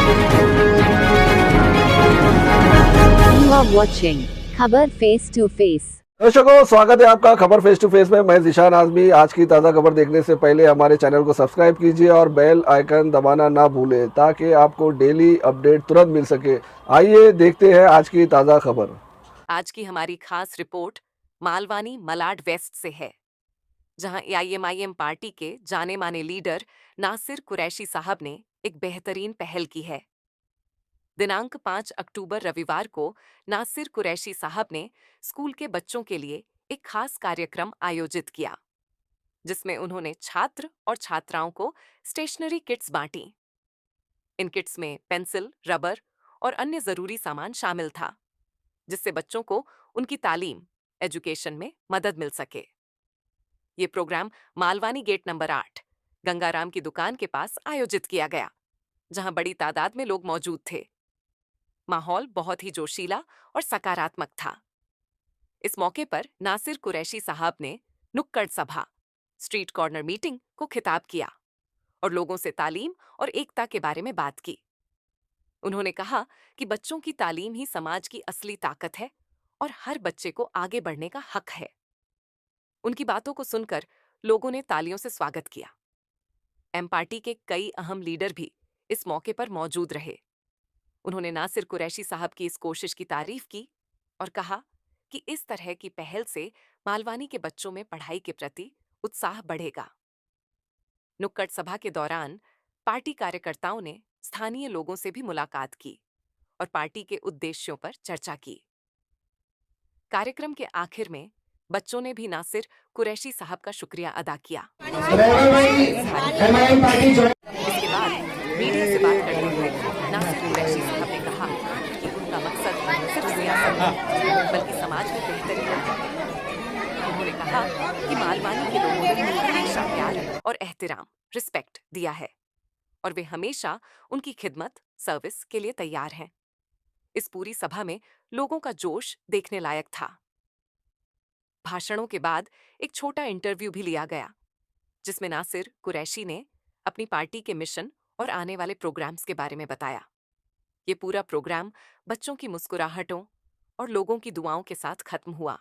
You are watching खबर face to face. दर्शकों, स्वागत है आपका खबर फेस टू फेस में। मैं ज़ीशान आज़मी। आज की ताज़ा खबर देखने से पहले हमारे चैनल को सब्सक्राइब कीजिए और बेल आइकन दबाना ना भूलें ताकि आपको डेली अपडेट तुरंत मिल सके। आइए देखते हैं आज की ताज़ा खबर। आज की हमारी खास रिपोर्ट मालवानी मलाड वेस्ट से है, जहां एआईएमआईएम पार्टी के जाने माने लीडर नासिर कुरैशी साहब ने एक बेहतरीन पहल की है। दिनांक 5 अक्टूबर रविवार को नासिर कुरैशी साहब ने स्कूल के बच्चों के लिए एक खास कार्यक्रम आयोजित किया, जिसमें उन्होंने छात्र और छात्राओं को स्टेशनरी किट्स बांटी। इन किट्स में पेंसिल, रबर और अन्य जरूरी सामान शामिल था, जिससे बच्चों को उनकी तालीम, एजुकेशन में मदद मिल सके। ये programme Malvani gate number 8 Gangaram की दुकान के पास आयोजित किया गया, जहां बड़ी तादाद में लोग मौजूद थे। माहौल बहुत ही जोशीला और सकारात्मक था। इस मौके पर नासिर कुरैशी साहब ने नुक्कड़ सभा, स्ट्रीट कॉर्नर मीटिंग को खिताब किया और लोगों से तालीम और एकता के बारे में बात की। उन्होंने कहा कि बच्चों की तालीम ही समाज की असली ताकत है और हर बच्चे को आगे बढ़ने का हक है। उनकी बातों को सुनकर लोगों ने तालियों से स्वागत किया। एम पार्टी के कई अहम लीडर भी इस मौके पर मौजूद रहे। उन्होंने नासिर कुरैशी साहब की इस कोशिश की तारीफ की और कहा कि इस तरह की पहल से मालवानी के बच्चों में पढ़ाई के प्रति उत्साह बढ़ेगा। नुक्कड़ सभा के दौरान पार्टी कार्यकर्ताओं ने स्थानीय लोगों से भी मुलाकात की और पार्टी के उद्देश्यों पर चर्चा की। कार्यक्रम के आखिर में बच्चों ने भी नासिर कुरैशी साहब का शुक्रिया अदा किया। इसके बाद मीडिया से बात करते हुए नासिर कुरैशी साहब ने कहा कि उनका मकसद सिर्फ सियासत नहीं, बल्कि समाज में बेहतरी लाना है। उन्होंने कहा कि मालवानी के लोगों ने हमेशा प्यार और एहतराम, रिस्पेक्ट दिया है और वे हमेशा उनकी खिदमत, सर्विस के लिए तैयार हैं। इस पूरी सभा में लोगों का जोश देखने लायक था। भाषणों के बाद एक छोटा इंटरव्यू भी लिया गया, जिसमें नासिर कुरैशी ने अपनी पार्टी के मिशन और आने वाले प्रोग्राम्स के बारे में बताया। ये पूरा प्रोग्राम बच्चों की मुस्कुराहटों और लोगों की दुआओं के साथ खत्म हुआ।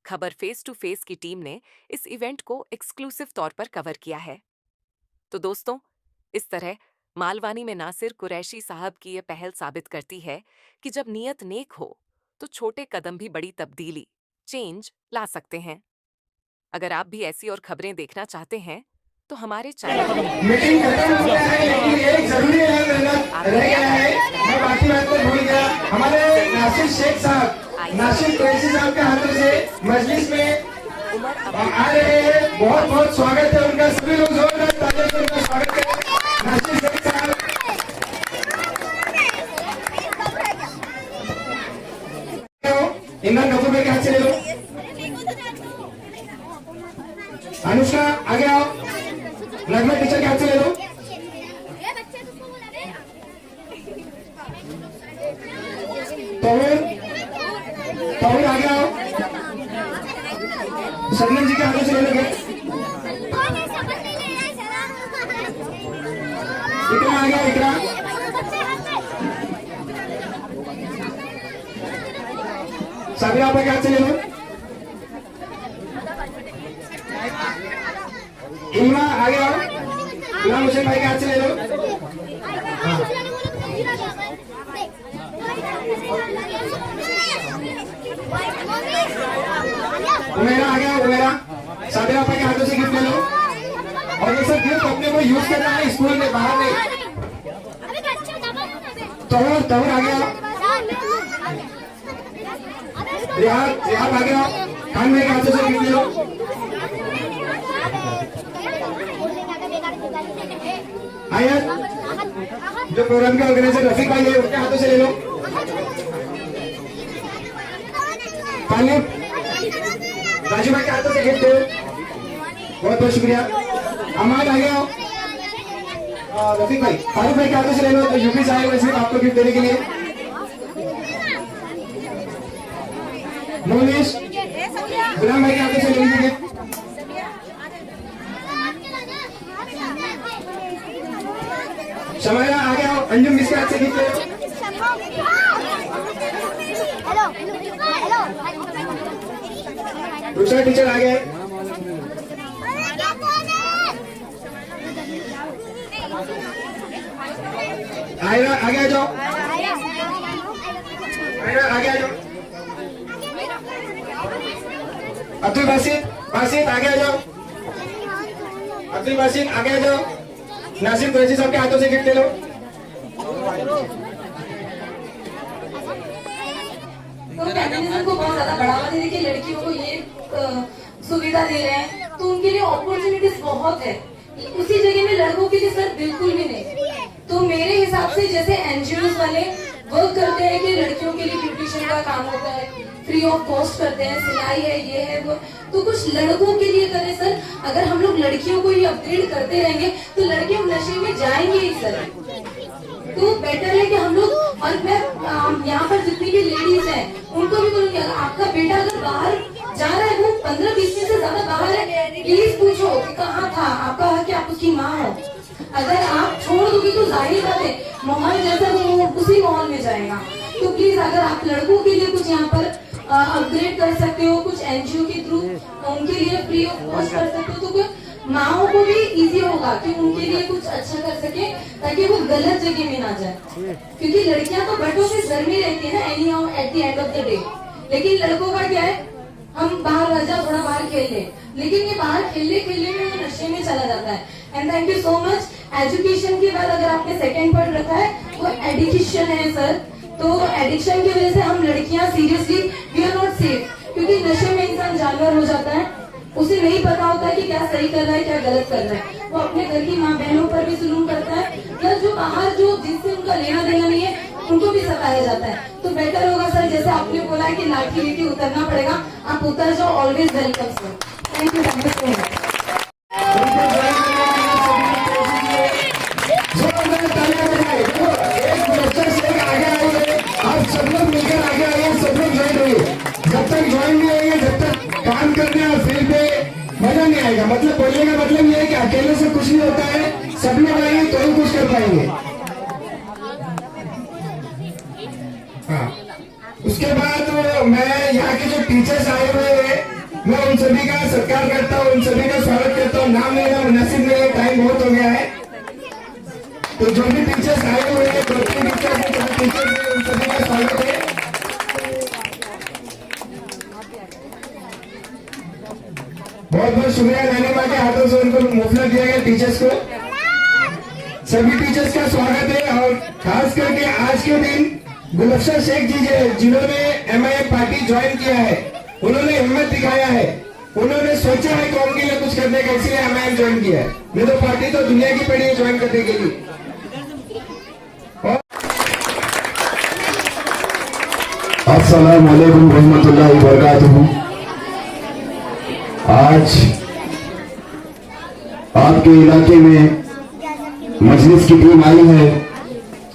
खबर फेस टू फेस की टीम ने इस इवेंट को एक्सक्लूसिव तौर पर कवर किया है। तो दोस्तों, इस तरह मालवानी में नासिर कुरैशी साहब की यह पहल साबित करती है कि जब नीयत नेक हो तो छोटे कदम भी बड़ी तब्दीली, चेंज ला सकते हैं। अगर आप भी ऐसी और खबरें देखना चाहते हैं तो हमारे चैनल मीटिंग खत्म हो गया है, लेकिन एक जरूरी रह गया है। मैं बाकी बात को भूल गया। हमारे नासिर शेख साहब, नासिर कुरैशी साहब के हाथों से मजलिस में आ रहे हैं। बहुत बहुत स्वागत है उनका। सभी लोग जोरदार तालियों से उनका स्वागत करें। नासिर शेख साहब, इमरान कपूर भाई के हाथ से ले लो। अनुष्का आगे आओ। नगमा टीचर के हाथ से ले लो। तौहीर आगे आओ। सरनम जी के हाथों से ले लो। इकरा आ गया। इकरा साबिरा आपा के हाथ से ले लो। इमरा आगे आओ। इमरान हुसैन भाई के हाथ से ले लो। उमेरा आ गया। उमेरा साबिरा आपा के हाथों से गिफ्ट ले लो। और ये सब गिफ्ट अपने को यूज करना है, स्कूल में, बाहर नहीं। तौहीर आ गया। रिहाब आ गया। खान भाई के हाथों से गिफ्ट ले लो। आयत, जो प्रोग्राम के ऑर्गेनाइजर रफीक भाई है, उनके हाथों से ले लो। तालिब, राजू भाई के हाथों से गिफ्ट दो। बहुत बहुत शुक्रिया। अमान आ गया। रफीक भाई, फारूक भाई के हाथों से ले लो। तो यूपी से आए हुए सिर्फ आपको गिफ्ट देने के लिए। मोनिश, गुलाम भाई के हाथों से ले लीजिए। शमाइला आ गया। अंजुम मिस के हाथ से खींच ले लो। दूसरा टीचर आ गया है। आयरा आगे आ जाओ, आयरा आगे आ जाओ। अब्दुल बासित बासित आगे आ जाओ, अब्दुल बासित आगे आ जाओ। नासिर कुरैशी साहब के हाथों से गिफ्ट ले लो। तो फेमिनिज्म को बहुत ज्यादा बढ़ावा देने के लड़कियों को ये सुविधा दे रहे हैं, तो उनके लिए अपॉर्चुनिटीज बहुत है। उसी जगह में लड़कों के लिए सर बिल्कुल भी नहीं। तो मेरे हिसाब से जैसे एनजीओ वाले वर्क करते हैं कि लड़कियों के लिए ब्यूटिशियन का काम होता है, फ्री ऑफ कॉस्ट करते हैं, सिलाई है, ये है वो, तो कुछ लड़कों के लिए करें सर। अगर हम लोग लड़कियों को ही अपग्रेड करते रहेंगे तो लड़के नशे में जाएंगे ही सर। तो बेटर है कि हम लोग, और मैं यहाँ पर जितनी भी लेडीज हैं उनको भी बोलूंगी, आपका बेटा अगर बाहर जा रहा है, वो 15-20 दिन से ज्यादा बाहर है, प्लीज पूछो कि कहाँ था, आपका है कि आप उसकी माँ हो। अगर आप छोड़ दोगे तो जाहिर बात है माहौल जैसा वो उसी माहौल में जाएगा। तो प्लीज अगर आप लड़कों के लिए कुछ यहाँ पर अपग्रेड कर सकते हो, कुछ एनजीओ के थ्रू उनके लिए फ्री ऑफ कॉस्ट कर सकते हो, तो माओ को भी इजी होगा कि उनके लिए कुछ अच्छा कर सके, ताकि वो गलत जगह में ना जाए। क्योंकि लड़कियां तो बटों के घर में रहती है ना any how at the end of the day, लेकिन लड़कों का क्या है, हम बाहर आ जाओ, थोड़ा बाहर खेल ले, लेकिन ये बाहर खेलने खेलने में वो नशे में चला जाता है। And thank you so much. Education के बाद अगर आपने सेकंड पॉइंट रखा है वो एडिक्शन है सर। तो एडिक्शन की वजह से हम लड़कियां seriously we are not safe, क्योंकि नशे में इंसान जानवर हो जाता है, उसे नहीं पता होता है कि क्या सही कर रहा है क्या गलत कर रहा है। वो अपने घर की माँ बहनों पर भी जुल्म करता है, प्लस जो बाहर जो जिनसे उनका लेना देना नहीं है उनको भी सताया जाता है। तो बेटर होगा सर, जैसे आपने बोला है कि लाठी लेके उतरना पड़ेगा, आप उतर जाओ, always welcome sir. Thank you so much. आप सब लोग मिलकर आगे आइए, सब लोग ज्वाइन होइए। जब तक ज्वाइन नहीं होंगे, जब तक काम करने और फील्ड पे मजा नहीं आएगा। मतलब बोलने का मतलब ये है कि अकेले से कुछ नहीं होता है, सब लोग आएंगे तो ही कुछ कर पाएंगे। हाँ, उसके बाद मैं यहाँ के जो टीचर्स आए हुए हैं, मैं उन सभी का सत्कार करता हूँ, उन सभी का स्वागत करता हूँ। नाम लेना मुनासिब नहीं है, टाइम बहुत हो गया है। तो जो भी टीचर्स आए हुए हैं, उन सभी का स्वागत है। बहुत बहुत शुक्रिया नानी माँ के हाथों से उनको मुफलर दिया गया टीचर्स को। सभी टीचर्स का स्वागत है। और खास करके आज के दिन गुलफ्शा शेख जी जिन्होंने MIM पार्टी ज्वाइन किया है, उन्होंने हिम्मत दिखाया है, उन्होंने सोचा है कौम के लिए कुछ करने का, इसलिए MIM ज्वाइन किया है। नहीं तो पार्टी तो दुनिया की पड़ी है ज्वाइन करने के लिए। अस्सलाम वालेकुम रहमतुल्लाहि व बरकातुहू। आज आपके इलाके में मजलिस की टीम आई है,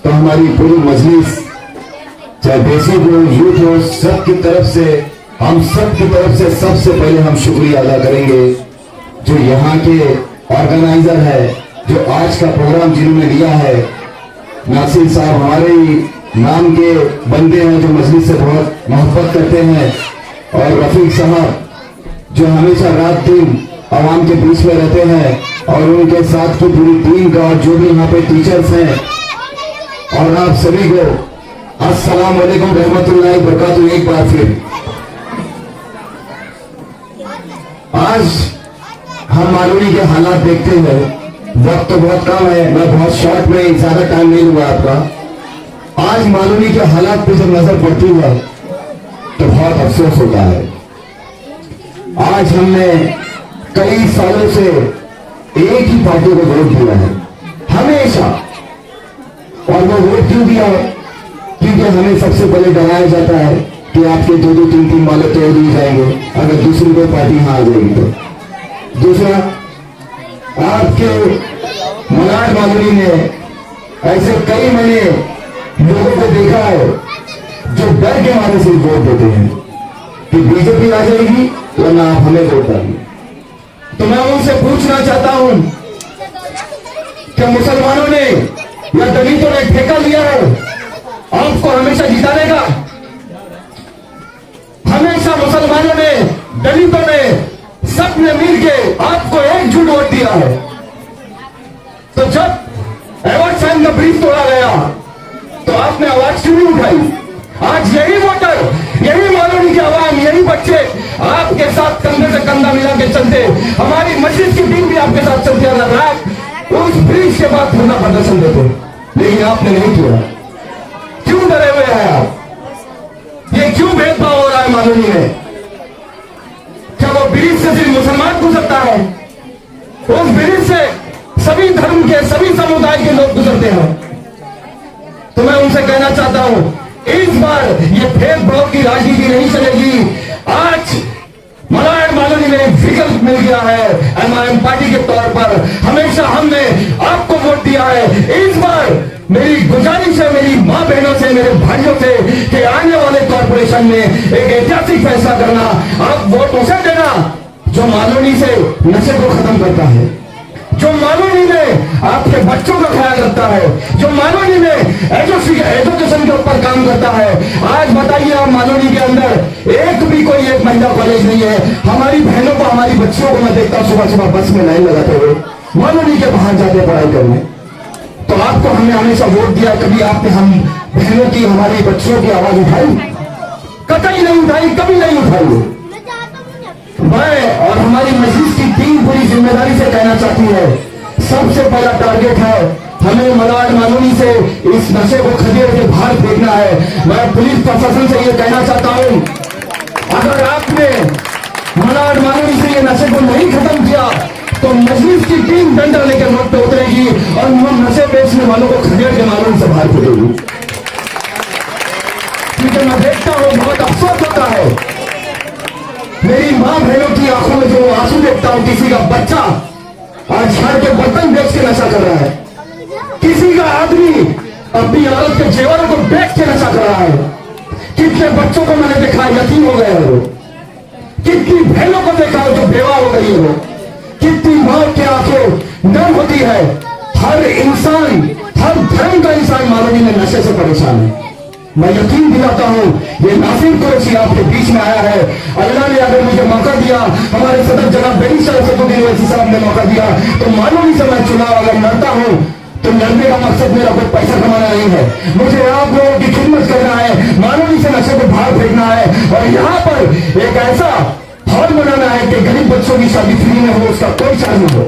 तो हमारी पूरी मजलिस, चाहे बेसिक हो, यूथ हो, सब की तरफ से, हम सब की तरफ से सबसे पहले हम शुक्रिया अदा करेंगे जो यहाँ के ऑर्गेनाइजर है, जो आज का प्रोग्राम जिन्होंने लिया है। नासिर साहब हमारे ही नाम के बंदे हैं, जो मजलिस से बहुत मोहब्बत करते हैं, और रफीक साहब जो हमेशा रात दिन आवाम के बीच में रहते हैं, और उनके साथ की पूरी टीम का, और जो भी यहाँ पे टीचर्स हैं, और आप सभी को अस्सलाम वालेकुम रहमतुल्लाहि व बरकातुहू। एक बार फिर आज हम मालूनी के हालात देखते हैं, वक्त तो बहुत कम है, मैं बहुत शॉर्ट में, ज्यादा टाइम नहीं लूंगा आपका। आज मालूनी के हालात पे जब नजर पड़ती है तो बहुत अफसोस होता है। आज हमने कई सालों से एक ही पार्टी को वोट दिया है हमेशा, और वो वोट क्यों दिया है? क्योंकि हमें सबसे पहले डराया जाता है कि आपके 2-2, 3-3 माले तोड़ दिए जाएंगे अगर दूसरी कोई पार्टी यहाँ आ जाएगी तो। दूसरा, आपके मलाड मालूनी ने ऐसे कई मैंने लोगों को देखा है जो डर के मारे से वोट देते हैं कि बीजेपी आ जाएगी वरना आप हमें वोट डालिए। तो मैं उनसे पूछना चाहता हूं कि मुसलमानों ने या दलितों ने ठेका लिया है आपको हमेशा जिताने का? हमेशा मुसलमानों ने, दलितों ने, सबने मिलकर आपको एकजुट वोट दिया है। तो जब अवार्ड साइन का ब्रीफ तोड़ा गया तो आपने आवाज क्यों नहीं उठाई? आज यही वोटर, यही मानवनी की आवाम, यही बच्चे आपके साथ कंधे से कंधा मिला के चलते, हमारी मस्जिद की टीम भी आपके साथ चलती है। अगर आप उस ब्रीफ के बाद धरना प्रदर्शन देते, लेकिन आपने नहीं किया। क्यों डरे हुए हैं आप? ये क्यों भेदभाव हो रहा है मानवनी में? क्या वो ब्रिज से सिर्फ मुसलमान गुजरता है? उस ब्रिज से सभी धर्म के, सभी समुदाय के लोग गुजरते हैं। तो मैं उनसे कहना चाहता हूं, इस बार ये भेदभाव की राजनीति नहीं चलेगी। आज मलाड मानवनी में एक विकल्प मिल गया है एमआईएम पार्टी के तौर पर। हमेशा हमने आपको वोट दिया है। इस बार मेरी गुजारिश है मेरी मां बहनों से, मेरे भाइयों से कि आने वाले कॉर्पोरेशन में एक ऐतिहासिक फैसला करना। आप वोट उसे देना जो मानवनी से नशे को खत्म करता है, जो मानवनी में आपके बच्चों का ख्याल रखता है, जो मानवनी में एजुकेशन के ऊपर काम करता है। आज बताइए, आप मानवनी के अंदर एक भी कोई एक महिला कॉलेज नहीं है। हमारी बहनों को, हमारी बच्चियों को मैं देखता हूं सुबह सुबह बस में लाइन लगाते हुए मानवनी के बाहर जाते पढ़ाई करने। तो आपको हमने हमेशा वोट दिया, कभी आपने हम बहनों की, हमारी बच्चियों की आवाज उठाई? कतई नहीं उठाई, कभी नहीं उठाई। मैं और हमारी मस्जिद की टीम पूरी जिम्मेदारी से कहना चाहती है, सबसे पहला टारगेट है हमें मलाड मानवनी से इस नशे को खदेड़ के बाहर फेंकना है। मैं पुलिस प्रशासन से यह कहना चाहता हूं, अगर आपने मलाड मानवनी से ये नशे को नहीं खत्म किया तो मस्जिद की टीम डंडा लेकर रोड पे उतरेगी और नशे बेचने वालों को खदेड़ के मानवनी से बाहर फेंकेगी। क्योंकि मैं देखता हूं, बहुत अफसोस होता है, मेरी मां बहनों की आंखों में जो आंसू देखता हूं। किसी का बच्चा आज झाड़ के बर्तन बेच के नशा कर रहा है, किसी का आदमी अपनी औरत के जेवरों को बेच के नशा कर रहा है। कितने बच्चों को मैंने देखा यतीम हो गए हैं वो, कितनी बहनों को देखा जो बेवा हो गई है वो, कितनी मां की आंखें नम होती है। हर इंसान, हर धर्म का इंसान मानवनी में नशे से परेशान है। मैं यकीन दिलाता हूं, ये नासिर कुरैशी आपके बीच में आया है। अल्लाह ने अगर मुझे मौका दिया, हमारे सदर जनाब बैरिस्टर असदुद्दीन ओवैसी साहब ने मौका दिया, तो मानवनी से मैं चुनाव अगर लड़ता हूं तो लड़ने का मकसद मेरा कोई पैसा कमाना नहीं है। मुझे आप लोगों की खिदमत करना है, मानवनी से नशे को बाहर फेंकना है और यहाँ पर एक ऐसा हॉल बनाना है कि गरीब बच्चों की शादी फ्री में हो, उसका कोई चार्ज नहीं हो।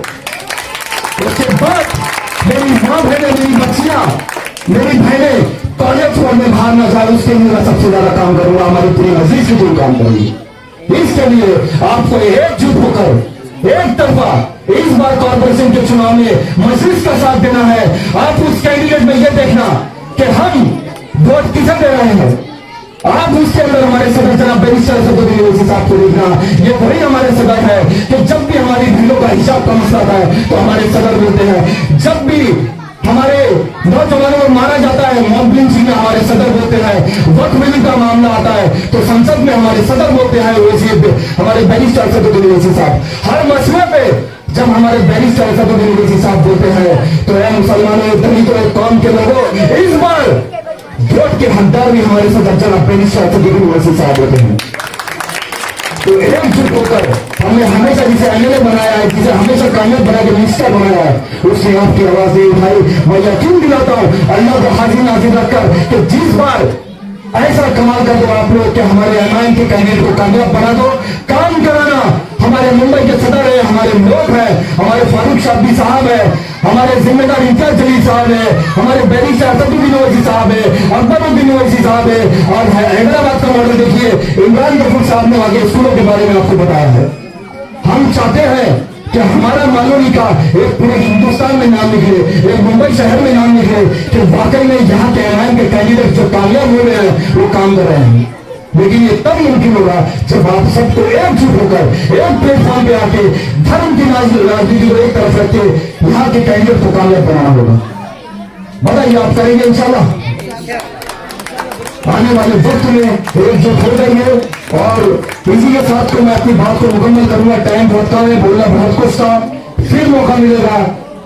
उसके बाद मेरी मां बहनें, मेरी बच्चियां, मेरी बहनें कॉलेज पढ़ने बाहर न जाए, उसके लिए मैं सबसे ज्यादा काम करूंगा। हमारी पूरी मस्जिद की जो काम करेंगी, इसके लिए आपको एकजुट होकर एक तरफा इस बार कॉर्पोरेशन के चुनाव में मस्जिद का साथ देना है। आप उस कैंडिडेट में यह देखना कि हम वोट किसे दे रहे हैं। आप उसके अंदर हमारे सदर जनाब बैरिस्टर असदुद्दीन ओवैसी साहब को देखना, ये वही हमारे सदर है कि जब भी हमारी भीड़ों का हिसाब का मसला आता है तो हमारे सदर बोलते हैं। जब भी हमारे नौजवानों को मारा जाता है, मॉब लिंचिंग में हमारे सदर बोलते हैं। वक्त मिलने का मामला आता है तो संसद में हमारे सदर बोलते हैं, हमारे बैरिस्टर असदुद्दीन ओवैसी साहब। हर मसले पे जब हमारे बैरिस्टर असदुद्दीन ओवैसी साहब बोलते हैं तो है मुसलमानों, दलितों, कौम के लोगों, इस बार वोट के हकदार भी हमारे सदर जनाब बैरिस्टर असदुद्दीन ओवैसी साहब होते हैं। तो एकजुट होकर हमने हमेशा जिसे एमएलए बनाया है, जिसे हमेशा कामयाब बना के मिनिस्टर बनाया है, उसने आपकी आवाज नहीं उठाई। मैं यकीन दिलाता हूं अल्लाह को हाजिर नाजिर रखकर कि जिस बार ऐसा कमाल कर दो आप लोग कि हमारे एमआईएम के कैंडिडेट को कामयाब बना दो। काम कराना हमारे मुंबई के सदर है, हमारे लोग हैं, हमारे फारूक शाब्दी साहब है, हमारे जिम्मेदार इंचार्ज जलील साहब है, हमारे बैरिस्टर असदुद्दीन ओवैसी साहब है, अकबरुद्दीन ओवैसी साहब है। और हैदराबाद का मॉडल देखिए, इमरान गफूर साहब ने आगे स्कूलों के बारे में आपको बताया है। हम चाहते हैं कि हमारा मानवनी का एक पूरे हिंदुस्तान में नाम निकले, एक मुंबई शहर में नाम निकले कि वाकई में यहाँ के एमआईएम के कैंडिडेट जो कामयाब हुए हैं वो काम कर रहे हैं। लेकिन ये तब मुमकिन होगा जब आप सबको एकजुट होकर एक प्लेटफॉर्म पे आके धर्म की राजनीति को एक तरफ रख के यहाँ के कैंडिडेट को कामयाब बनाना होगा। बताइए, आप करेंगे इंशाल्लाह? आने वाले वक्त में एकजुट हो जाइए। और इसी के साथ तो मैं अपनी बात को मुकम्मल करूंगा। टाइम बहुत कम है, बोलना बहुत कुछ था, फिर मौका मिलेगा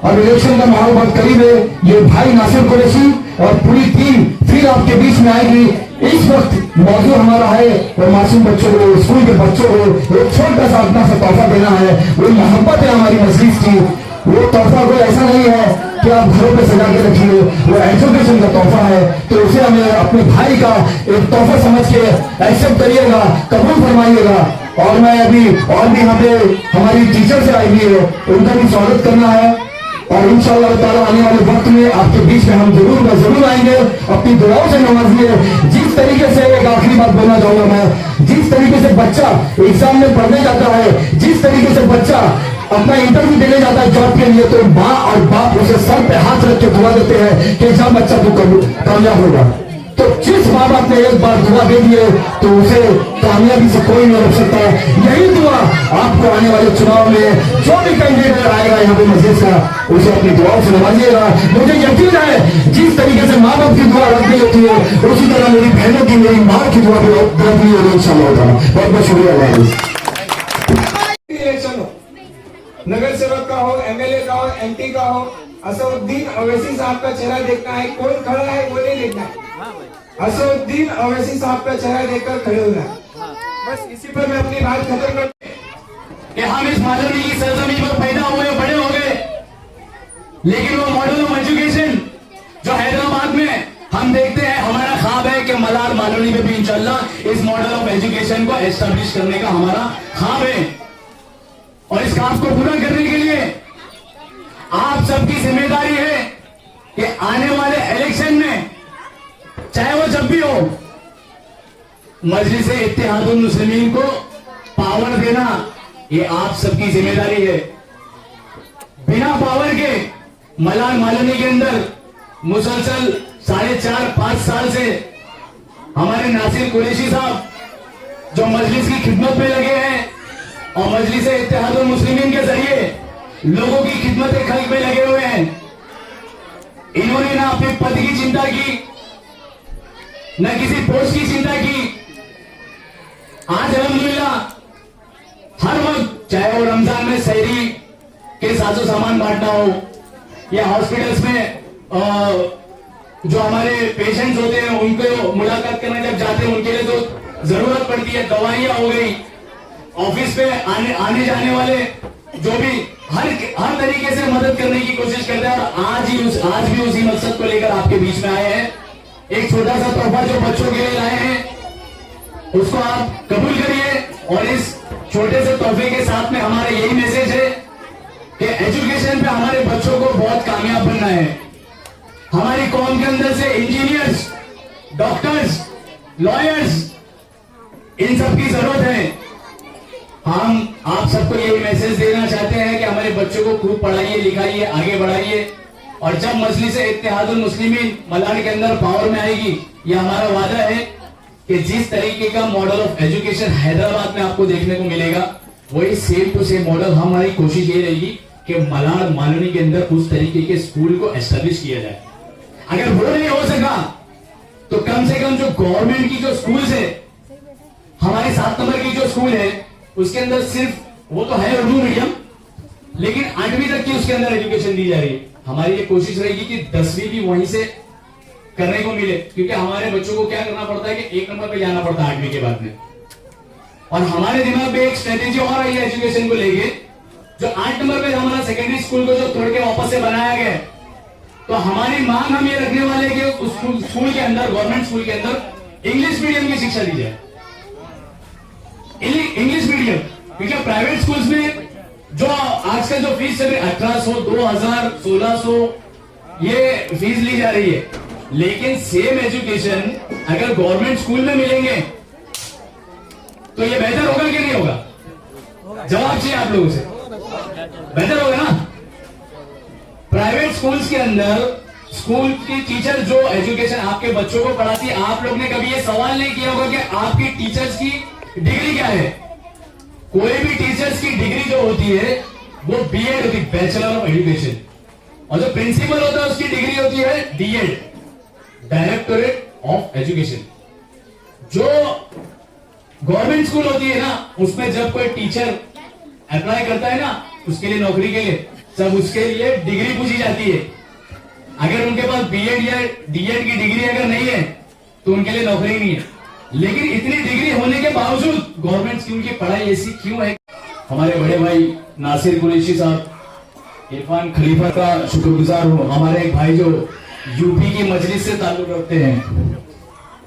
अब इलेक्शन का माहौल बहुत करीब है। ये भाई नासिर कुरैशी और पूरी टीम फिर आपके बीच में आएगी। इस वक्त मौजूद हमारा है और मासूम बच्चों को, स्कूल के बच्चों को एक छोटा सा अपना सा तोहफा देना है। वो मोहब्बत है हमारी मस्जिद की। वो तोहफा कोई ऐसा नहीं है कि आप घरों पे सजा के रखिए, वो एजुकेशन का तोहफा है। तो उसे हमें अपने भाई का एक तोहफा समझ के एक्सेप्ट करिएगा, कबूल फरमाइएगा। और मैं अभी और भी यहाँ पे हमारी टीचर से आई हुई है, उनका भी स्वागत करना है। और इंशाअल्लाह ताला आने वाले वक्त में आपके बीच में हम जरूर आएंगे। अपनी दुआओं से नवाजिए। जिस तरीके से, एक आखिरी बात बोलना चाहूंगा मैं, जिस तरीके से बच्चा एग्जाम में पढ़ने जाता है, जिस तरीके से बच्चा अपना इंटरव्यू देने जाता है जॉब के लिए, तो माँ और बाप उसे सर पे हाथ रख के दुआ देते हैं कि जा बच्चा तू कामयाब होगा। तो जिस माँ बाप ने एक बार दुआ दे दी है तो उसे कामयाबी से कोई नहीं रोक सकता। यही दुआ आपको आने वाले चुनाव में जो भी कैंडिडेट आएगा यहाँ पे मस्जिद का, उसे अपनी दुआओं से नवाजिएगा। मुझे यकीन है जिस तरीके से माँ बाप की दुआ रखनी होती है, उसी तरह मेरी बहनों की, मेरी माँ की दुआ भी रखनी होगी इंशाअल्लाह। बहुत बहुत शुक्रिया। नगर सेवक का हो, एमएलए का हो, एमपी का हो, असदुद्दीन अवैसी साहब का चेहरा देखना है। कौन खड़ा है वो नहीं देखना है, असदुद्दीन अवैसी साहब का चेहरा देखकर खड़े होना है। बस इसी पर मैं अपनी बात खत्म कर कि हम इस मालूनी की सरजमीन पर पैदा हुए, बड़े हो गए, लेकिन वो मॉडल ऑफ एजुकेशन जो हैदराबाद में हम देखते हैं, हमारा ख्वाब है कि मलाड मालूनी में भी इंशाल्लाह इस मॉडल ऑफ एजुकेशन को एस्टेब्लिश करने का हमारा ख्वाब है। और इस काम को पूरा करने के लिए आप सबकी जिम्मेदारी है कि आने वाले इलेक्शन में, चाहे वो जब भी हो, मजलिस इत्तेहादुल मुस्लिमीन को पावर देना ये आप सबकी जिम्मेदारी है। बिना पावर के मलाड मालूनी के अंदर मुसलसल 4.5-5 साल से हमारे नासिर कुरैशी साहब जो मजलिस की खिदमत में लगे हैं और मजलिस इत्तेहादुल मुस्लिमीन के जरिए लोगों की खिदमत खल्क में लगे हुए हैं। इन्होंने ना अपने पद की चिंता की, न किसी पोस्ट की चिंता की। आज अल्हम्दुलिल्लाह हर वक्त, चाहे वो रमजान में सहरी के साजो सामान बांटना हो या हॉस्पिटल्स में जो हमारे पेशेंट्स होते हैं उनको मुलाकात करने जब जाते हैं, उनके लिए जो जरूरत पड़ती है, दवाइयां हो गई, ऑफिस पे आने जाने वाले जो भी हर तरीके से मदद करने की कोशिश करते हैं। और आज भी उसी मकसद को लेकर आपके बीच में आए हैं। एक छोटा सा तोहफा जो बच्चों के लिए लाए हैं उसको आप कबूल करिए। और इस छोटे से तोहफे के साथ में हमारा यही मैसेज है कि एजुकेशन पे हमारे बच्चों को बहुत कामयाब बनना है। हमारी कौम के अंदर से इंजीनियर्स, डॉक्टर्स, लॉयर्स, इन सबकी जरूरत है। हम आप सबको यही मैसेज देना चाहते हैं कि हमारे बच्चों को खूब पढ़ाइए, लिखाइए, आगे बढ़ाइए। और जब मजलिस इत्तेहादुल मुस्लिमीन मलाड के अंदर पावर में आएगी, ये हमारा वादा है कि जिस तरीके का मॉडल ऑफ एजुकेशन हैदराबाद में आपको देखने को मिलेगा, वही सेम टू सेम मॉडल, हमारी कोशिश ये रहेगी कि मलाड मालूनी के अंदर उस तरीके के स्कूल को एस्टेब्लिश किया जाए। अगर वो नहीं हो सका तो कम से कम जो गवर्नमेंट की जो स्कूल है, हमारे 7 नंबर की जो स्कूल है, उसके अंदर सिर्फ वो तो है उर्दू मीडियम, लेकिन 8वीं तक की उसके अंदर एजुकेशन दी जा रही है। हमारी ये कोशिश रहेगी कि 10वीं भी वहीं से करने को मिले, क्योंकि हमारे बच्चों को क्या करना पड़ता है कि 1 नंबर पे जाना पड़ता है 8वीं के बाद में। और हमारे दिमाग में एक स्ट्रेटेजी और आई है एजुकेशन को लेके, जो 8 नंबर पे हमारा सेकेंडरी स्कूल को जो तोड़ के वापस से बनाया गया, तो हमारी मांग हम ये रखने वाले कि उस स्कूल के अंदर, गवर्नमेंट स्कूल के अंदर इंग्लिश मीडियम की शिक्षा दी जाए। इंग्लिश मीडियम, क्योंकि प्राइवेट स्कूल्स में जो आजकल जो फीस चल रही है 1800, 2000, 1600 ये फीस ली जा रही है, लेकिन सेम एजुकेशन अगर गवर्नमेंट स्कूल में मिलेंगे तो ये बेहतर होगा कि नहीं होगा? जवाब चाहिए आप लोगों से। बेहतर होगा ना? प्राइवेट स्कूल्स के अंदर स्कूल की टीचर जो एजुकेशन आपके बच्चों को पढ़ाती है, आप लोग ने कभी ये सवाल नहीं किया होगा कि आपकी टीचर्स की डिग्री क्या है? कोई भी टीचर्स की डिग्री जो होती है वो बीएड होती है, बैचलर ऑफ एजुकेशन, और जो प्रिंसिपल होता है उसकी डिग्री होती है डीएड, डायरेक्टोरेट ऑफ एजुकेशन। जो गवर्नमेंट स्कूल होती है ना, उसमें जब कोई टीचर अप्लाई करता है ना उसके लिए, नौकरी के लिए, सब उसके लिए डिग्री पूछी जाती है। अगर उनके पास बीएड या डीएड की डिग्री अगर नहीं है तो उनके लिए नौकरी नहीं है। लेकिन इतनी डिग्री होने के बावजूद गवर्नमेंट की उनकी पढ़ाई ऐसी क्यों है? हमारे बड़े भाई नासिर कुरैशी साहब, इरफान खलीफा का शुक्रगुजार हूँ। हमारे एक भाई जो यूपी की मजलिस से ताल्लुक रखते हैं,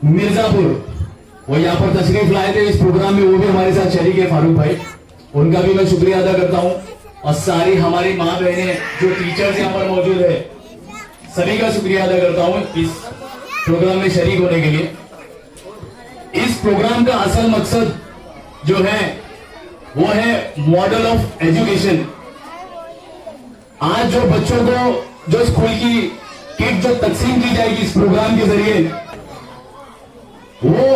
मिर्जापुर, वो यहाँ पर तशरीफ लाए थे इस प्रोग्राम में, वो भी हमारे साथ शरीक है फारूक भाई, उनका भी मैं शुक्रिया अदा करता हूँ। और सारी हमारी माँ बहनें जो टीचर्स यहाँ पर मौजूद है, सभी का शुक्रिया अदा करता हूँ इस प्रोग्राम में शरीक होने के लिए। इस प्रोग्राम का असल मकसद जो है वो है मॉडल ऑफ एजुकेशन। आज जो बच्चों को जो स्कूल की किट जो तकसीम की जाएगी इस प्रोग्राम के जरिए, वो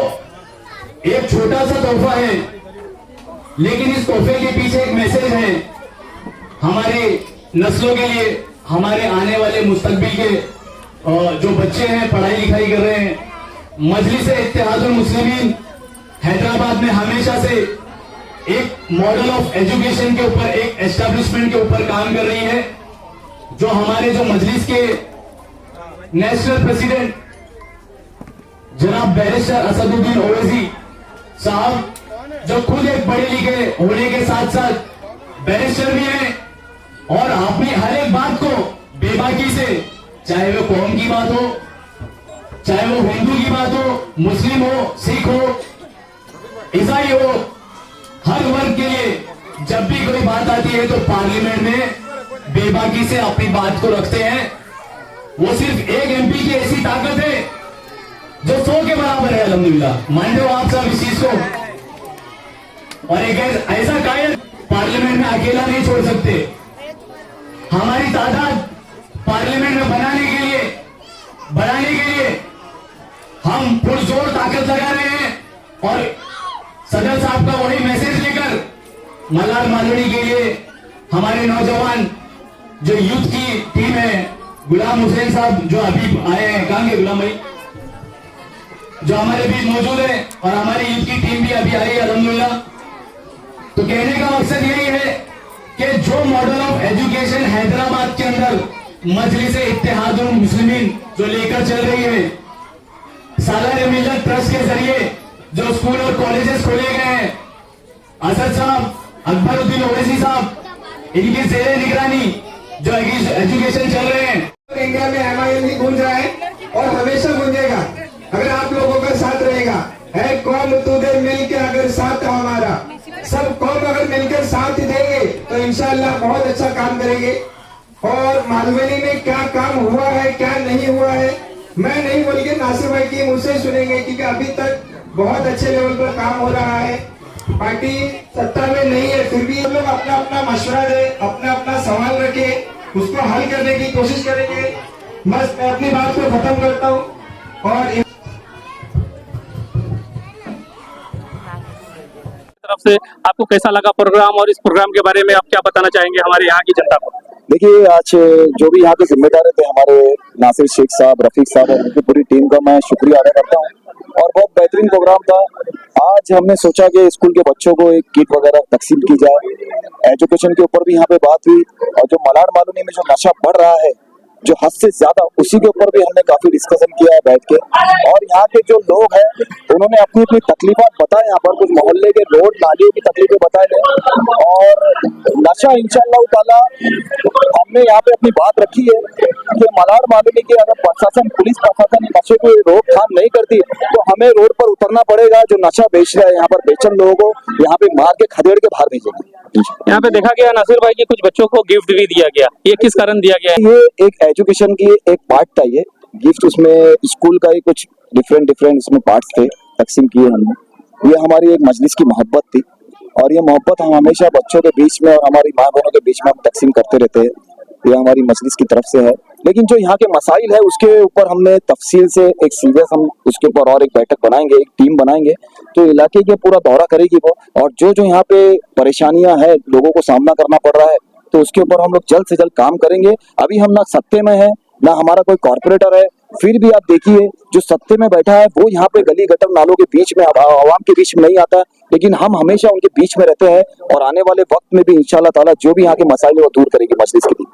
एक छोटा सा तोहफा है, लेकिन इस तोहफे के पीछे एक मैसेज है हमारी नस्लों के लिए, हमारे आने वाले मुस्तकबिल के जो बच्चे हैं पढ़ाई लिखाई कर रहे हैं। मजलिस इत्तेहादुल मुस्लिमीन हैदराबाद में हमेशा से एक मॉडल ऑफ एजुकेशन के ऊपर, एक एस्टेब्लिशमेंट के ऊपर काम कर रही है। जो हमारे जो मजलिस के नेशनल प्रेसिडेंट जनाब बैरिस्टर असदुद्दीन ओवैसी साहब, जो खुद एक पढ़े लिखे होने के साथ साथ बैरिस्टर भी हैं और अपनी हर एक बात को बेबाकी से, चाहे वो कौम की बात हो, चाहे वो हिंदू की बात हो, मुस्लिम हो, सिख हो, ईसाई हो, हर वर्ग के लिए जब भी कोई बात आती है तो पार्लियामेंट में बेबाकी से अपनी बात को रखते हैं। वो सिर्फ एक एमपी की ऐसी ताकत है जो 100 के बराबर है, अल्हम्दुलिल्लाह। मान लो आप सब इस चीज को, और एक ऐसा कायद पार्लियामेंट में अकेला नहीं छोड़ सकते। हमारी तादाद पार्लियामेंट में बढ़ाने के लिए हम पुरजोर ताकत लगा रहे हैं और सदर साहब का वही मैसेज लेकर मलाड मालवनी के लिए हमारे नौजवान जो यूथ की टीम है, गुलाम हुसैन साहब जो अभी आए हैं, कहां के गुलाम भाई, जो हमारे बीच मौजूद है, और हमारी यूथ की टीम भी अभी आई है अल्हम्दुलिल्लाह। तो कहने का मकसद यही है कि जो मॉडल ऑफ एजुकेशन हैदराबाद के अंदर मजलिस इत्तेहादुल मुस्लिमीन जो लेकर चल रही है, सालार मिल्लत ट्रस्ट के जरिए जो स्कूल और कॉलेजेस खोले गए हैं, असद साहब, अकबरुद्दीन ओवैसी साहब, इनकी जेरे निगरानी जो एजुकेशन चल रहे हैं। इंडिया में एमआईएम ही गूंज रहा है और हमेशा गूंजेगा अगर आप लोगों का साथ रहेगा। है कौम तुझे मिल के अगर साथ है हमारा, सब कौम अगर मिलकर साथ देंगे तो इंशाअल्लाह बहुत अच्छा काम करेंगे। और मालवनी में क्या काम हुआ है, क्या नहीं हुआ है, मैं नहीं बोल के नासिर भाई की मुझसे सुनेंगे, क्योंकि अभी तक बहुत अच्छे लेवल पर काम हो रहा है। पार्टी सत्ता में नहीं है, फिर भी हम लोग अपना अपना मशवरा दे, अपना अपना सवाल रखे, उसको हल करने की कोशिश करेंगे। बस मैं अपनी बात को खत्म करता हूँ। और तरफ से आपको कैसा लगा प्रोग्राम, और इस प्रोग्राम के बारे में आप क्या बताना चाहेंगे हमारे यहाँ की जनता को? देखिए, आज जो भी यहाँ के जिम्मेदार थे हमारे नासिर शेख साहब, रफीक साहब और उनकी पूरी टीम का मैं शुक्रिया अदा करता हूँ। और बहुत बेहतरीन प्रोग्राम था। आज हमने सोचा कि स्कूल के बच्चों को एक किट वगैरह तकसीम की जाए, एजुकेशन के ऊपर भी यहाँ पे बात हुई, और जो मलाड मालवनी में जो नशा बढ़ रहा है जो हद से ज्यादा, उसी के ऊपर भी हमने काफी डिस्कशन किया है बैठ के। और यहाँ के जो लोग हैं उन्होंने अपनी अपनी तकलीफात बताए, यहाँ पर कुछ मोहल्ले के रोड नालियों की तकलीफें बताए, और नशा इंशाअल्लाह ताला हमने यहाँ पे अपनी बात रखी है कि मलाड मालवनी के अगर प्रशासन, पुलिस प्रशासन नशे को रोकथाम नहीं करती तो हमें रोड पर उतरना पड़ेगा। जो नशा बेच रहा है यहाँ पर, बेचन लोगों को यहाँ पे मार के खदेड़ के बाहर भेजेंगे। यहाँ पे देखा गया नासिर भाई की कुछ बच्चों को गिफ्ट भी दिया गया, ये किस कारण दिया गया? ये एक एजुकेशन की एक पार्ट था, ये गिफ्ट, उसमें स्कूल का ही कुछ डिफरेंट इसमें पार्ट्स थे, तकसीम किए हमने। ये हमारी एक मजलिस की मोहब्बत थी, और ये मोहब्बत हम हमेशा बच्चों के बीच में और हमारी माँ बहनों के बीच में हम तकसीम करते रहते हैं। ये हमारी मजलिस की तरफ से है। लेकिन जो यहाँ के मसाइल है उसके ऊपर हमने तफसील से एक सीरियस, हम उसके ऊपर और एक बैठक बनाएंगे, एक टीम बनाएंगे, तो इलाके के पूरा दौरा करेगी वो, और जो यहाँ पे परेशानियां है लोगों को सामना करना पड़ रहा है, तो उसके ऊपर हम लोग जल्द से जल्द काम करेंगे। अभी हम ना सत्ते में है, ना हमारा कोई कॉर्पोरेटर है, फिर भी आप देखिए जो सत्ते में बैठा है वो यहाँ पे गली गटर नालों के बीच में, आवाम के बीच में नहीं आता, लेकिन हम हमेशा उनके बीच में रहते हैं और आने वाले वक्त में भी इंशाल्लाह ताला जो भी यहाँ के मसाइल है वो दूर करेगी मजलिस की टीम।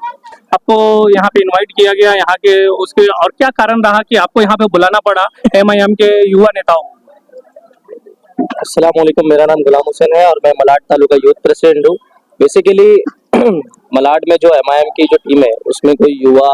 आपको यहाँ पे इनवाइट किया गया यहाँ के उसके और क्या कारण रहा कि आपको यहाँ पे बुलाना पड़ा MIM के युवा नेताओं? अस्सलाम वालेकुम, मेरा नाम गुलाम हुसैन है और मैं मलाड तालुका यूथ प्रेसिडेंट हूँ। बेसिकली मलाड में जो MIM की जो टीम है उसमें कोई युवा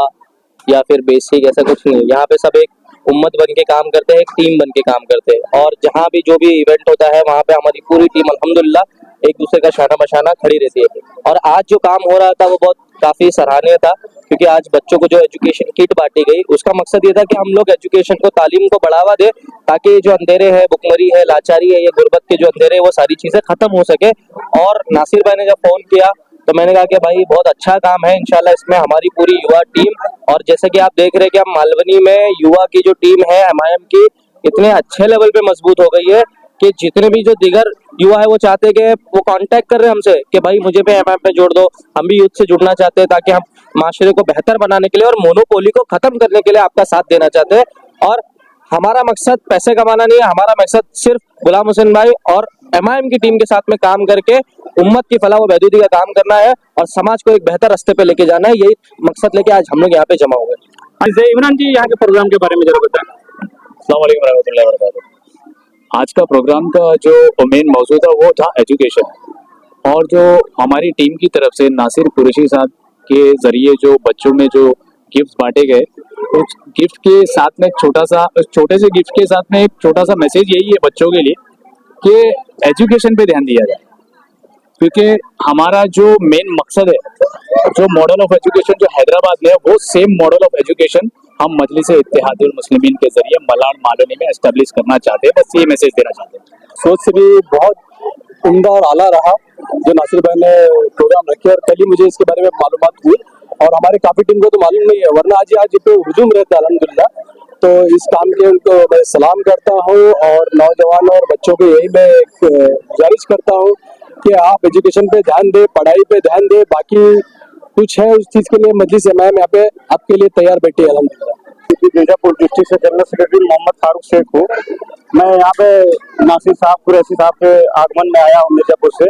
या फिर बेसिक ऐसा कुछ नहीं, यहाँ पे सब एक उम्मत बन के काम करते हैं, एक टीम बन के काम करते हैं और जहाँ भी जो भी इवेंट होता है वहाँ पे हमारी पूरी टीम अल्हम्दुलिल्लाह एक दूसरे का शाना बशाना खड़ी रहती है। और आज जो काम हो रहा था वो बहुत काफी सराहनीय था, क्योंकि आज बच्चों को जो एजुकेशन किट बांटी गई उसका मकसद ये था कि हम लोग एजुकेशन को, तालीम को बढ़ावा दे, ताकि जो अंधेरे है, भुखमरी है, लाचारी है, ये गुर्बत के जो अंधेरे है वो सारी चीजें खत्म हो सके। और नासिर भाई ने जब फोन किया तो मैंने कहा कि भाई बहुत अच्छा काम है, इंशाल्लाह इसमें हमारी पूरी युवा टीम, और जैसे कि आप देख रहे हैं कि हम मालवनी में युवा की जो टीम है MIM की इतने अच्छे लेवल पे मजबूत हो गई है कि जितने भी जो दिगर युवा है वो चाहते हैं कि वो कांटेक्ट कर रहे हैं हमसे कि भाई मुझे भी MIM पे जोड़ दो, हम भी यूथ से जुड़ना चाहते हैं ताकि हम माशरे को बेहतर बनाने के लिए और मोनोपोली को खत्म करने के लिए आपका साथ देना चाहते हैं। और हमारा मकसद पैसे कमाना नहीं है, हमारा मकसद सिर्फ गुलाम हुसैन भाई और MIM की टीम के साथ में काम करके उम्मत की फलाह व बहबूदी का काम करना है और समाज को एक बेहतर रास्ते पे लेके जाना है। यही मकसद लेके आज हम लोग यहाँ पे जमा हुए हैं। इमरान जी, यहाँ के प्रोग्राम के बारे में जरा बताएं। अस्सलाम वालेकुम रहमतुल्लाहि व बरकातहू। आज का प्रोग्राम का जो मेन मौजू था वो था एजुकेशन, और जो हमारी टीम की तरफ से नासिर कुरैशी साहब के जरिए जो बच्चों में जो गिफ्ट बांटे गए, उस गिफ्ट के साथ में छोटे से गिफ्ट के साथ में एक छोटा सा मैसेज यही है बच्चों के लिए कि एजुकेशन पे ध्यान दिया जाए, क्योंकि हमारा जो मेन मकसद है, जो मॉडल ऑफ एजुकेशन जो हैदराबाद में है वो सेम मॉडल ऑफ एजुकेशन हम मजलिस इत्तेहादुल मुस्लिमीन के जरिए मलाड मालवनी में एस्टेब्लिश करना चाहते हैं। बस ये मैसेज देना चाहते हैं। सोच से भी बहुत उम्दा और आला रहा जो नासिर भाई ने प्रोग्राम रखे, और कल ही मुझे इसके बारे में मालूमात हुई और हमारे काफी टीम को तो मालूम नहीं है, वरना आज पे हुजूम रहता है अल्हम्दुलिल्लाह। तो इस काम के उनको मैं सलाम करता हूँ और नौजवानों और बच्चों को यही मैं गुजारिश करता हूँ कि आप एजुकेशन पे ध्यान दे, पढ़ाई पे ध्यान दे, बाकी कुछ है उस चीज के लिए मजलिस MIM यहाँ पे आपके लिए तैयार बैठी है अल्हम्दुलिल्लाह। बीजापुर डिस्ट्रिक्ट से जनरल सेक्रेटरी मोहम्मद फारूक शेख हूँ। मैं यहाँ पे नासिर साहब, कुरैशी साहब के आगमन में आया हूँ मिर्जापुर से।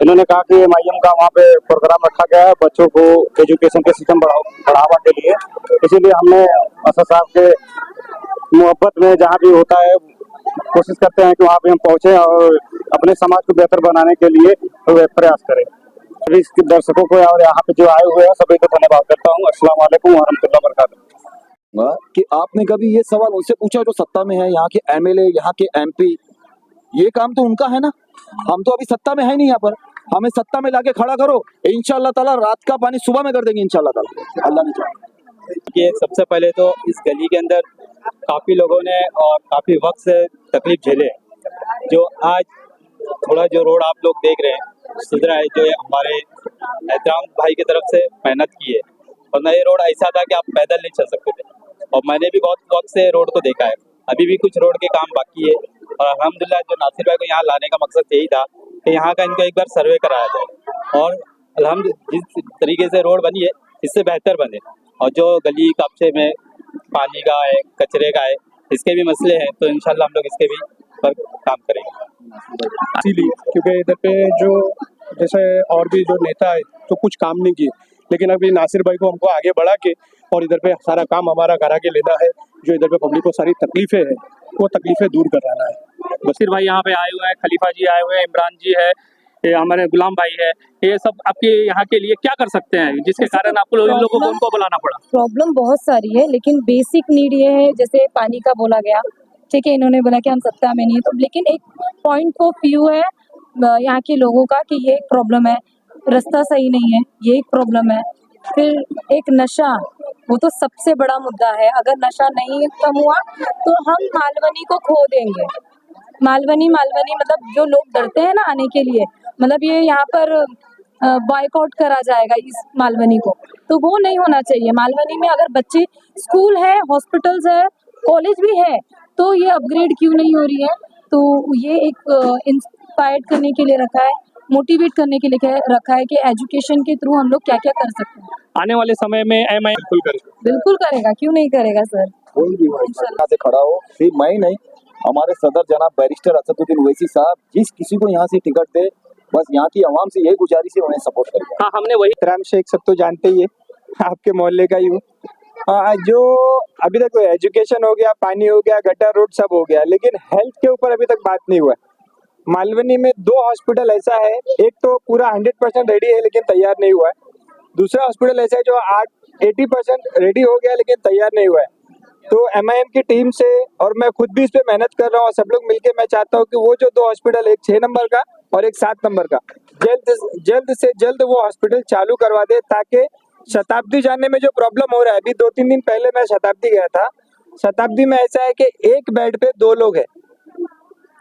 इन्होंने कहा कि MIM का वहाँ पे प्रोग्राम रखा गया है बच्चों को एजुकेशन के सिस्टम बढ़ावा के लिए, इसीलिए हमने असद साहब के मोहब्बत में जहाँ भी होता है कोशिश करते हैं कि वहाँ पे हम पहुँचे और अपने समाज को बेहतर बनाने के लिए प्रयास करें। सभी दर्शकों को और यहाँ पे जो आए हुए हैं सभी को धन्यवाद करता हूँ। अस्सलाम वालेकुम व रहमतुल्लाहि व बरकातहू। कि आपने कभी ये सवाल उनसे पूछा जो सत्ता में है, यहाँ के MLA, यहाँ के MP, ये काम तो उनका है ना, हम तो अभी सत्ता में है नहीं। यहाँ पर हमें सत्ता में लाके खड़ा करो, इंशाअल्लाह ताला रात का पानी सुबह में कर देंगे इंशाअल्लाह ताला, अल्लाह ने चाहा। कि सबसे पहले तो इस गली के अंदर काफी लोगों ने और काफी वक्त से तकलीफ झेले, जो आज थोड़ा जो रोड आप लोग देख रहे हैं सुधरा है, जो हमारे एहतराम भाई की तरफ से मेहनत की है, वरना ये रोड ऐसा था कि आप पैदल नहीं चल सकते थे। और मैंने भी बहुत वक्त से रोड को देखा है, अभी भी कुछ रोड के काम बाकी है और अल्हम्दुलिल्लाह जो नासिर भाई को यहाँ लाने का मकसद यही था कि यहाँ का इनको एक बार सर्वे कराया जाए और अल्हम्दुलिल्लाह जिस तरीके से रोड बनी है इससे बेहतर बने। और जो गली कब्जे में पानी का है, कचरे का है, इसके भी मसले हैं, तो इंशाल्लाह हम लोग इसके भी पर काम करेंगे। इसीलिए क्योंकि इधर पे जो जैसे और भी जो नेता है तो कुछ काम नहीं किए, लेकिन अभी नासिर भाई को हमको आगे बढ़ा के और इधर पे सारा काम हमारा करा के लेना है। जो इधर पे पब्लिक को सारी तकलीफें हैं वो तकलीफें दूर कराना है। बशीर भाई यहाँ पे आए हुए हैं, खलीफा जी आए हुए हैं, इमरान जी है, ये हमारे गुलाम भाई है, ये सब आपके यहाँ के लिए क्या कर सकते हैं जिसके कारण आपको इन लोगों को उनको बुलाना पड़ा? प्रॉब्लम बहुत सारी है, लेकिन बेसिक नीड ये है, जैसे पानी का बोला गया, ठीक है, इन्होंने बोला कि हम सत्ता में नहीं है, तो लेकिन एक पॉइंट ऑफ व्यू है यहाँ के लोगों का कि ये एक प्रॉब्लम है, रास्ता सही नहीं है, ये एक प्रॉब्लम है। फिर एक नशा, वो तो सबसे बड़ा मुद्दा है। अगर नशा नहीं कम हुआ तो हम मालवनी को खो देंगे। मालवनी मतलब जो लोग डरते हैं ना आने के लिए, मतलब ये यहाँ पर बॉयकॉट करा जाएगा इस मालवनी को, तो वो नहीं होना चाहिए। मालवनी में अगर बच्चे, स्कूल है, हॉस्पिटल्स है, कॉलेज भी है, तो ये अपग्रेड क्यों नहीं हो रही है? तो ये एक इंस्पायर्ड करने के लिए रखा है, मोटिवेट करने के लिए रखा है कि एजुकेशन के थ्रू हम लोग क्या क्या कर सकते हैं। आने वाले समय में बिल्कुल करेगा, क्यों नहीं करेगा सर। कोई भी यहाँ से खड़ा हो, सिर्फ मैं ही नहीं, हमारे सदर जनाब बैरिस्टर असदुद्दीन ओवैसी साहब जिस किसी को यहाँ से टिकट दे, बस यहाँ की आवाम से यही गुजारिश है उन्हें सपोर्ट करें। हाँ, हमने वही राम शेख सब तो जानते ही है, आपके मोहल्ले का ही हूँ। जो अभी तक एजुकेशन हो गया, पानी हो गया, गटर रोड सब हो गया, लेकिन हेल्थ के ऊपर अभी तक बात नहीं हुआ है। मालवनी में 2 हॉस्पिटल ऐसा है, एक तो पूरा 100% रेडी है लेकिन तैयार नहीं हुआ है। दूसरा हॉस्पिटल ऐसा है जो 80% रेडी हो गया लेकिन तैयार नहीं हुआ है। तो MIM की टीम से और मैं खुद भी इस पे मेहनत कर रहा हूँ, सब लोग मिलके मैं चाहता हूँ कि वो जो 2 हॉस्पिटल, एक 6 नंबर का और एक 7 नंबर का, जल्द से जल्द वो हॉस्पिटल चालू करवा दे, ताकि शताब्दी जाने में जो प्रॉब्लम हो रहा है, अभी 2-3 दिन पहले मैं शताब्दी गया था। शताब्दी में ऐसा है कि एक बेड पे 2 लोग है,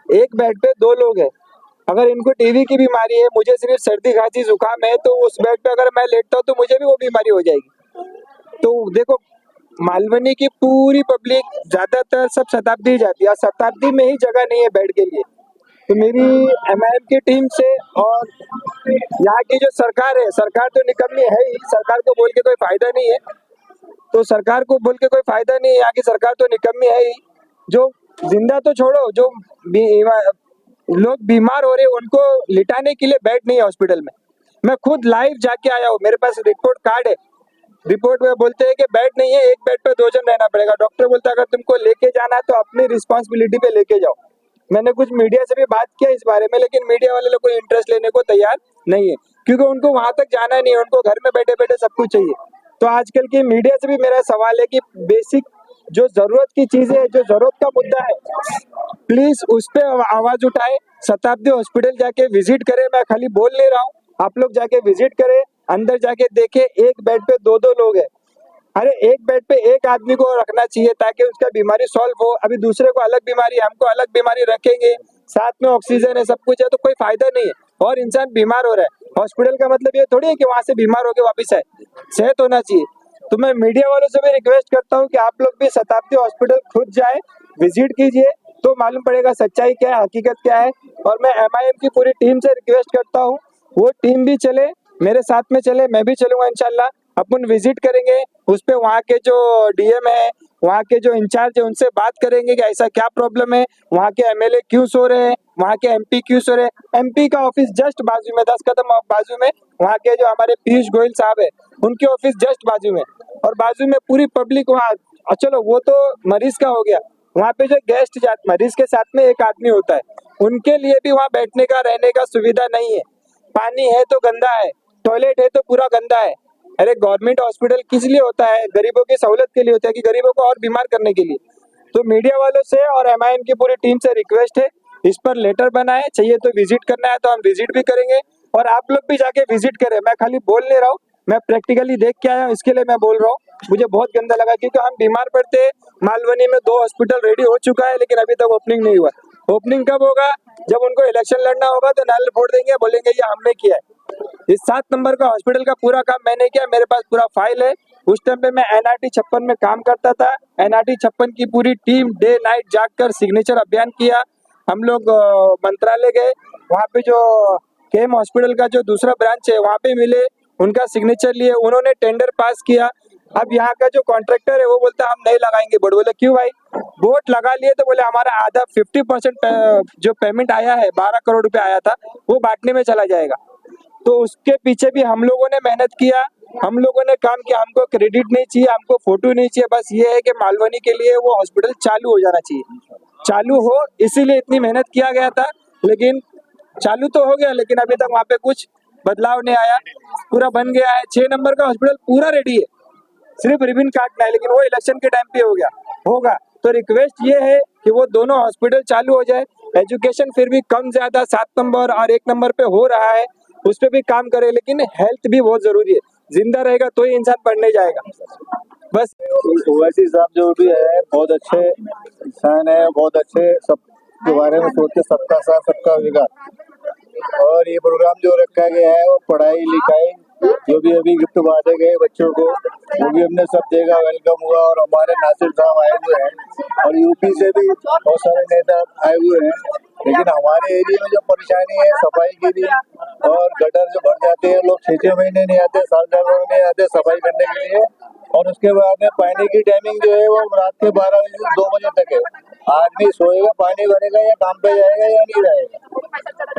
एक बेड पे 2 लोग है। अगर इनको टीबी की बीमारी है, मुझे सिर्फ सर्दी खांसी जुकाम है, तो उस बेड पे अगर मैं लेटता हूँ तो मुझे भी वो बीमारी हो जाएगी। तो देखो, मालवनी की पूरी पब्लिक ज्यादातर सब शताब्दी जाती है, शताब्दी में ही जगह नहीं है बेड के लिए। तो मेरी MIM की टीम से और यहाँ की जो सरकार है, सरकार तो निकम्मी है ही, सरकार को बोल के कोई फायदा नहीं है, तो सरकार को बोल के कोई फायदा नहीं है, यहाँ की सरकार तो निकम्मी है ही। जो जिंदा तो छोड़ो, जो लोग बीमार हो रहे हैं उनको लिटाने के लिए बेड नहीं है हॉस्पिटल में। मैं खुद लाइव जाके आया हूँ, मेरे पास रिपोर्ट कार्ड है। रिपोर्ट में बोलते हैं कि बेड नहीं है, एक बेड पे 2 जन रहना पड़ेगा। डॉक्टर बोलता है अगर तुमको लेके जाना है तो अपनी रिस्पॉन्सिबिलिटी पे लेके जाओ। मैंने कुछ मीडिया से भी बात किया इस बारे में, लेकिन मीडिया वाले लोग कोई इंटरेस्ट लेने को तैयार नहीं है, क्योंकि उनको वहां तक जाना नहीं है, उनको घर में बैठे बैठे सब कुछ चाहिए। तो आजकल की मीडिया से भी मेरा सवाल है कि बेसिक जो जरूरत की चीजें है, जो जरूरत का मुद्दा है, प्लीज उस पर आवाज उठाए। शताब्दी हॉस्पिटल जाके विजिट करे, मैं खाली बोल नहीं रहा हूँ, आप लोग जाके विजिट करे, अंदर जाके देखे, एक बेड पे 2-2 लोग है। अरे एक बेड पे एक आदमी को रखना चाहिए ताकि उसका बीमारी सॉल्व हो। अभी दूसरे को अलग बीमारी, हमको अलग बीमारी रखेंगे, साथ में ऑक्सीजन है, सब कुछ है, तो कोई फायदा नहीं है और इंसान बीमार हो रहा है। हॉस्पिटल का मतलब ये थोड़ी है कि वहां से बीमार होके वापस आए, सेहत होना चाहिए। तो मैं मीडिया वालों से भी रिक्वेस्ट करता हूँ कि आप लोग भी शताब्दी हॉस्पिटल खुद जाए, विजिट कीजिए, तो मालूम पड़ेगा सच्चाई क्या है, हकीकत क्या है। और मैं MIM की पूरी टीम से रिक्वेस्ट करता हूँ, वो टीम भी चले, मेरे साथ में चले, मैं भी चलूंगा इंशाल्लाह। अपन विजिट करेंगे, उस पे वहाँ के जो DM है, वहाँ के जो इंचार्ज है, उनसे बात करेंगे कि ऐसा क्या प्रॉब्लम है, वहाँ के MLA क्यों सो रहे हैं, वहाँ के MP क्यों सो रहे हैं। MP का ऑफिस जस्ट बाजू में, 10 कदम बाजू में, वहाँ के जो हमारे पीयूष गोयल साहब है, उनके ऑफिस जस्ट बाजू में, और बाजू में पूरी पब्लिक वहाँ। चलो वो तो मरीज का हो गया, वहाँ पे जो गेस्ट जाते, मरीज के साथ में एक आदमी होता है, उनके लिए भी वहाँ बैठने का, रहने का सुविधा नहीं है। पानी है तो गंदा है, टॉयलेट है तो पूरा गंदा है। अरे गवर्नमेंट हॉस्पिटल किस लिए होता है? गरीबों की सहूलत के लिए होता है, कि गरीबों को और बीमार करने के लिए। तो मीडिया वालों से और MIM की पूरी टीम से रिक्वेस्ट है, इस पर लेटर बनाए, चाहिए तो विजिट करना है तो हम विजिट भी करेंगे, और आप लोग भी जाके विजिट करें। मैं खाली बोल नहीं रहा हूँ, मैं प्रैक्टिकली देख के आया हूँ, इसके लिए मैं बोल रहा हूँ। मुझे बहुत गंदा लगा क्योंकि हम बीमार पड़ते। मालवनी में 2 हॉस्पिटल रेडी हो चुका है, लेकिन अभी तक ओपनिंग नहीं हुआ। ओपनिंग कब होगा? जब उनको इलेक्शन लड़ना होगा तो नल फोड़ देंगे, बोलेंगे ये हमने किया है। इस 7 नंबर का हॉस्पिटल का पूरा काम मैंने किया, मेरे पास पूरा फाइल है। उस टाइम पे मैं NRT 56 में काम करता था। NRT 56 की पूरी टीम डे नाइट जागकर सिग्नेचर अभियान किया। हम लोग मंत्रालय गए, वहाँ पे जो KM हॉस्पिटल का जो दूसरा ब्रांच है वहाँ पे मिले, उनका सिग्नेचर लिए, उन्होंने टेंडर पास किया। अब यहाँ का जो कॉन्ट्रैक्टर है वो बोलता है हम नहीं लगाएंगे बोर्ड। बोले क्यों भाई? बोर्ड लगा लिए तो बोले हमारा आधा 50% जो पेमेंट आया है, 12 करोड़ रुपए आया था, वो बांटने में चला जाएगा। तो उसके पीछे भी हम लोगों ने मेहनत किया, हम लोगों ने काम किया। हमको क्रेडिट नहीं चाहिए, हमको फोटो नहीं चाहिए, बस ये है कि मालवनी के लिए वो हॉस्पिटल चालू हो जाना चाहिए। चालू हो, इसीलिए इतनी मेहनत किया गया था। लेकिन चालू तो हो गया, लेकिन अभी तक वहाँ पे कुछ बदलाव नहीं आया। पूरा बन गया है, 6 नंबर का हॉस्पिटल पूरा रेडी है, सिर्फ रिबन काटना है, लेकिन वो इलेक्शन के टाइम पे हो गया होगा। तो रिक्वेस्ट ये है कि वो दोनों हॉस्पिटल चालू हो जाए। एजुकेशन फिर भी कम ज्यादा 7 नंबर और 1 नंबर पे हो रहा है, उस पर भी काम करे, लेकिन हेल्थ भी बहुत जरूरी है। जिंदा रहेगा तो ही इंसान पढ़ने जाएगा। बस ओवैसी साहब जो भी है बहुत अच्छे इंसान है, बहुत अच्छे, सबके बारे में सोचते, सबका साथ सबका विकास। और ये प्रोग्राम जो रखा गया है वो पढ़ाई लिखाई जो भी अभी गिफ्ट बांटे गए बच्चों को, वो भी हमने सब देखा, वेलकम हुआ। और हमारे नासिर साहब आए हुए हैं और यूपी से भी बहुत सारे नेता आए हुए हैं। लेकिन हमारे एरिया में जो परेशानी है सफाई के लिए, और गटर जो भर जाते हैं, लोग 6-6 महीने नहीं आते, साल-साल नहीं आते सफाई करने के लिए। और उसके बाद में पानी की टाइमिंग जो है वो रात के 12 बजे से 2 बजे तक है। आदमी सोएगा, पानी भरेगा या काम पे जाएगा या नहीं रहेगा।